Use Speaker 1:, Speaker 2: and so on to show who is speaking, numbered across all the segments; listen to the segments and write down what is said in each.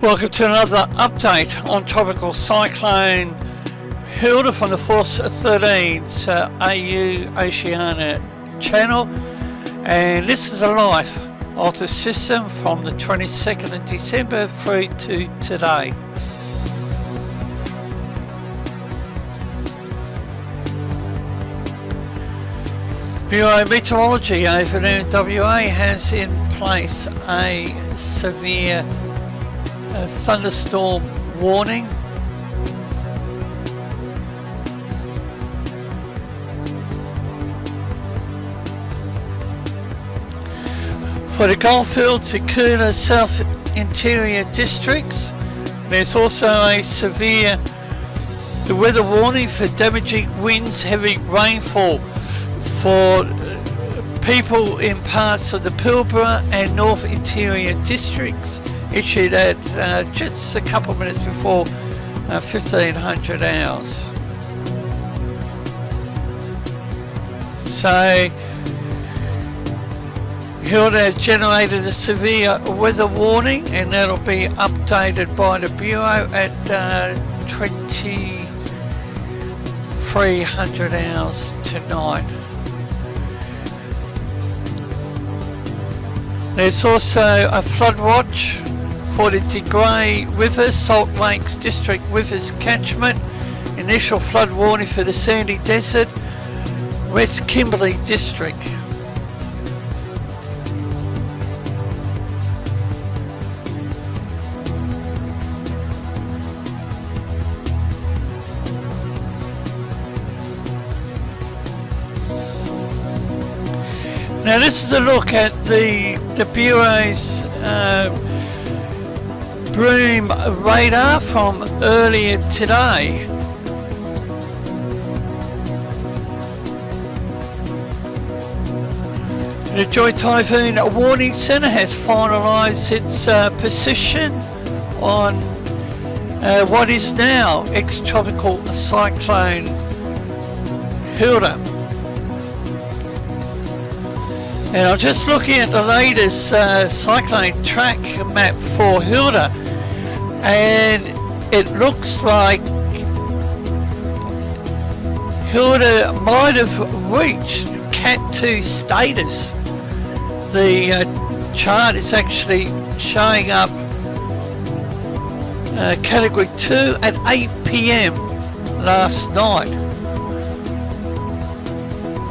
Speaker 1: Welcome to another update on Tropical Cyclone Hilda from the Force 13's AU Oceania channel, and this is a life of the system from the 22nd of December through to today. Bureau of Meteorology over there in WA has in place a severe thunderstorm warning. For the Goldfields, Eucla and South Interior districts, there's also a severe weather warning for damaging winds, heavy rainfall for people in parts of the Pilbara and North Interior districts, issued at just a couple of minutes before 1500 hours. So Hilda has generated a severe weather warning, and that'll be updated by the Bureau at 2300 hours tonight. There's also a flood watch for the De Grey River, Salt Lakes District Rivers catchment. Initial flood warning for the Sandy Desert, West Kimberley District. Now this is a look at the Bureau's broom radar from earlier today. The Joint Typhoon Warning Centre has finalised its position on what is now ex-tropical cyclone Hilda. And I'm just looking at the latest cyclone track map for Hilda, and it looks like Hilda might have reached Cat 2 status. The chart is actually showing up Category 2 at 8 PM last night.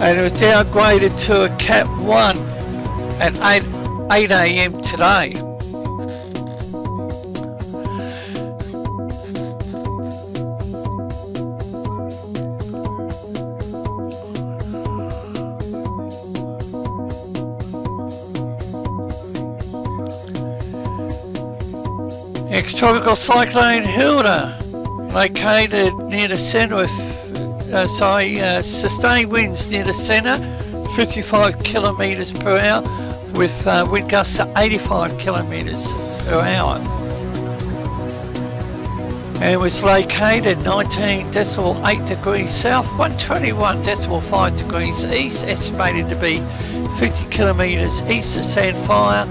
Speaker 1: And it was downgraded to a Cat 1 at 8 AM today. Ex-tropical cyclone Hilda, located near the centre of sustained winds near the centre, 55 kilometres per hour, with wind gusts to 85 kilometres per hour. And was located 19.8 degrees south, 121.5 degrees east, estimated to be 50 kilometres east of Sandfire,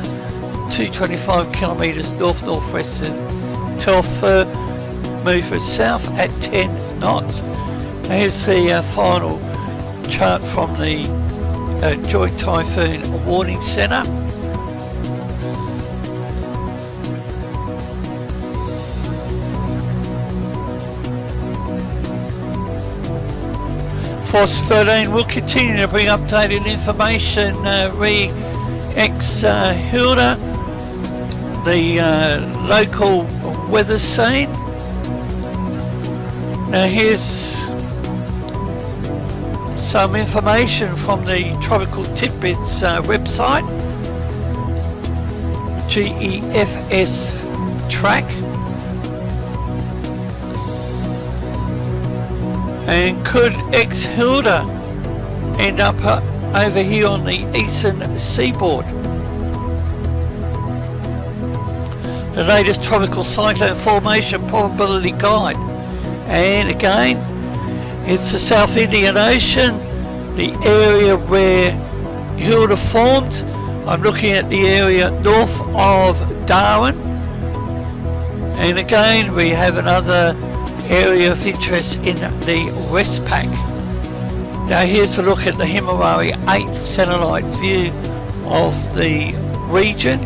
Speaker 1: 225 kilometres north-northwest of Telfer, movement south at 10 knots. Here's the final chart from the Joint Typhoon Warning Centre. Force 13 will continue to bring updated information Hilda, the local weather scene. Now here's some information from the Tropical Tidbits website, GEFS track. And could ex-Hilda end up over here on the eastern seaboard? The latest tropical cyclone formation probability guide. And again, it's the South Indian Ocean, the area where Hilda formed. I'm looking at the area north of Darwin, And again we have another area of interest in the Westpac. Now here's a look at the Himalaya 8 satellite view of the region.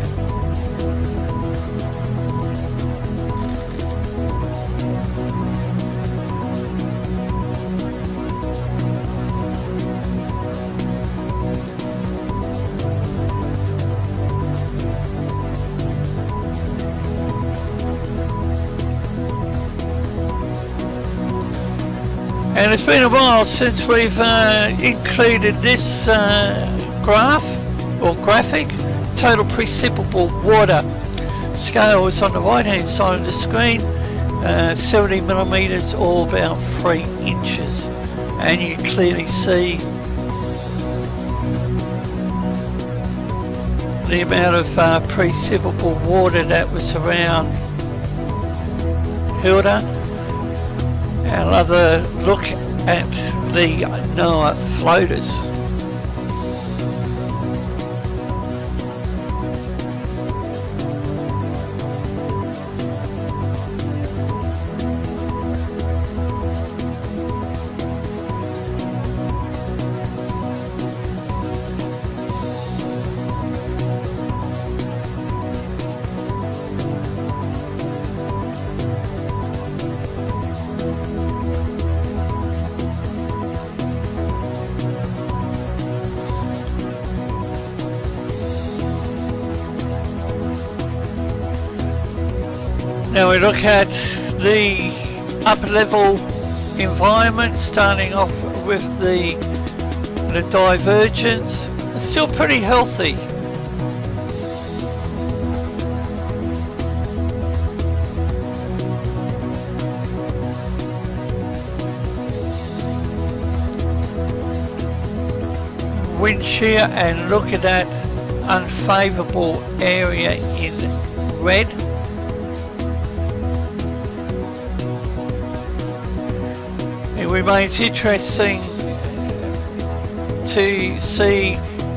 Speaker 1: And it's been a while since we've included this graph or graphic. Total precipitable water scale is on the right hand side of the screen, 70 millimeters or about 3 inches, and you can clearly see the amount of precipitable water that was around Hilda. Another look at the NOAA floaters. Now we look at the upper level environment, starting off with the divergence. It's still pretty healthy. Wind shear, and look at that unfavourable area in red. It remains interesting to see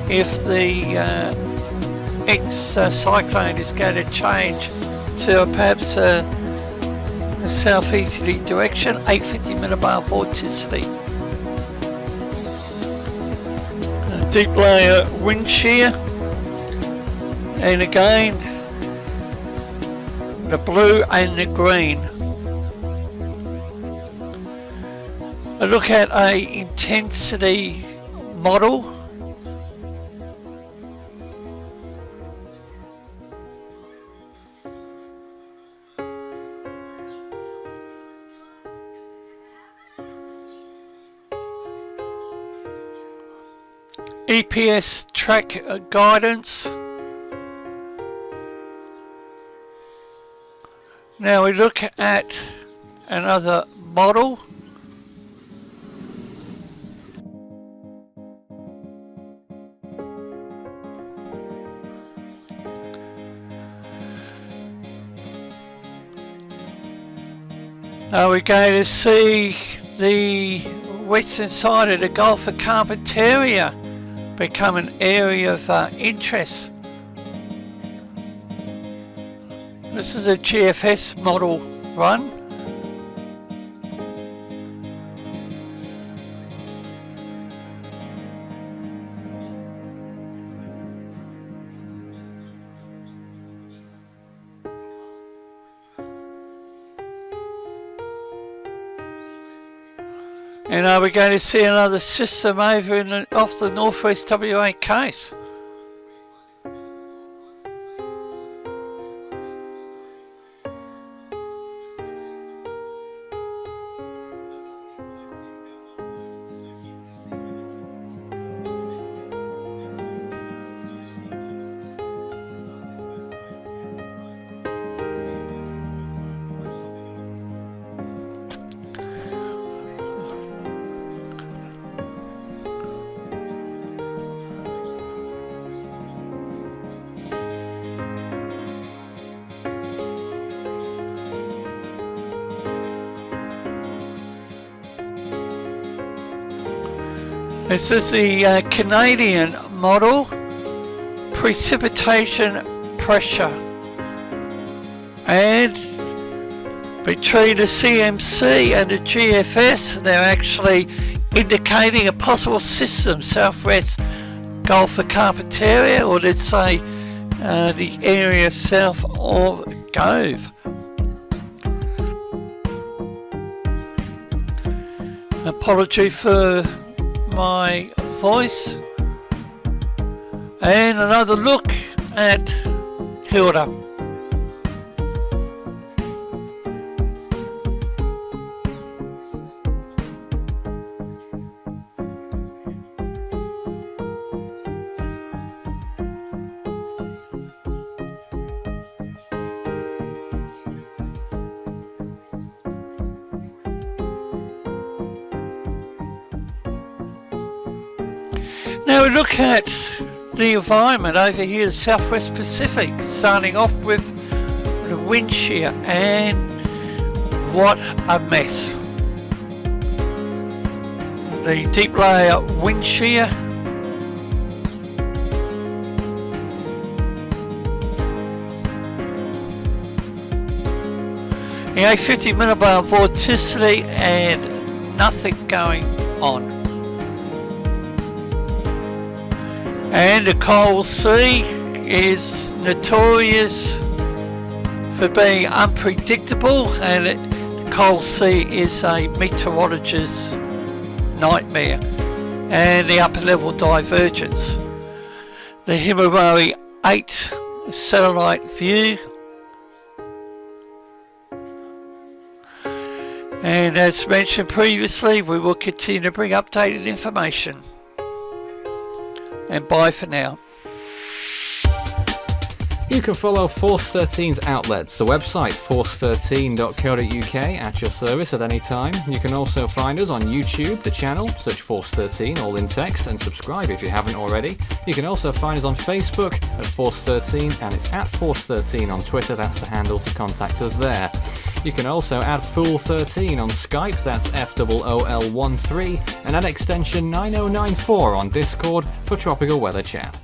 Speaker 1: if the cyclone is going to change to perhaps a southeasterly direction, 850 millibar vorticity. A deep layer wind shear, and again the blue and the green. A look at a intensity model. EPS track guidance. Now we look at another model. Now we're going to see the western side of the Gulf of Carpentaria become an area of interest. This is a GFS model run. And are we going to see another system over off the northwest WA coast? This is the Canadian model, precipitation pressure, and Between the CMC and the GFS, they're actually indicating a possible system southwest Gulf of Carpentaria, or let's say the area south of Gove. Apology for my voice. And another look at Hilda. Now we look at the environment over here, the Southwest Pacific, starting off with the wind shear, and what a mess. The deep layer wind shear, the 850 millibar vorticity, and nothing going on. And the Coral Sea is notorious for being unpredictable, and the Coral Sea is a meteorologist's nightmare. And the upper level divergence. The Himawari 8 satellite view. And as mentioned previously, we will continue to bring updated information. And bye for now.
Speaker 2: You can follow Force 13's outlets, the website force13.co.uk, at your service at any time. You can also find us on YouTube, the channel, search Force 13, all in text, and subscribe if you haven't already. You can also find us on Facebook at Force 13, and it's at Force 13 on Twitter, that's the handle to contact us there. You can also add Fool13 on Skype, that's FOOL13, and add extension 9094 on Discord for tropical weather chat.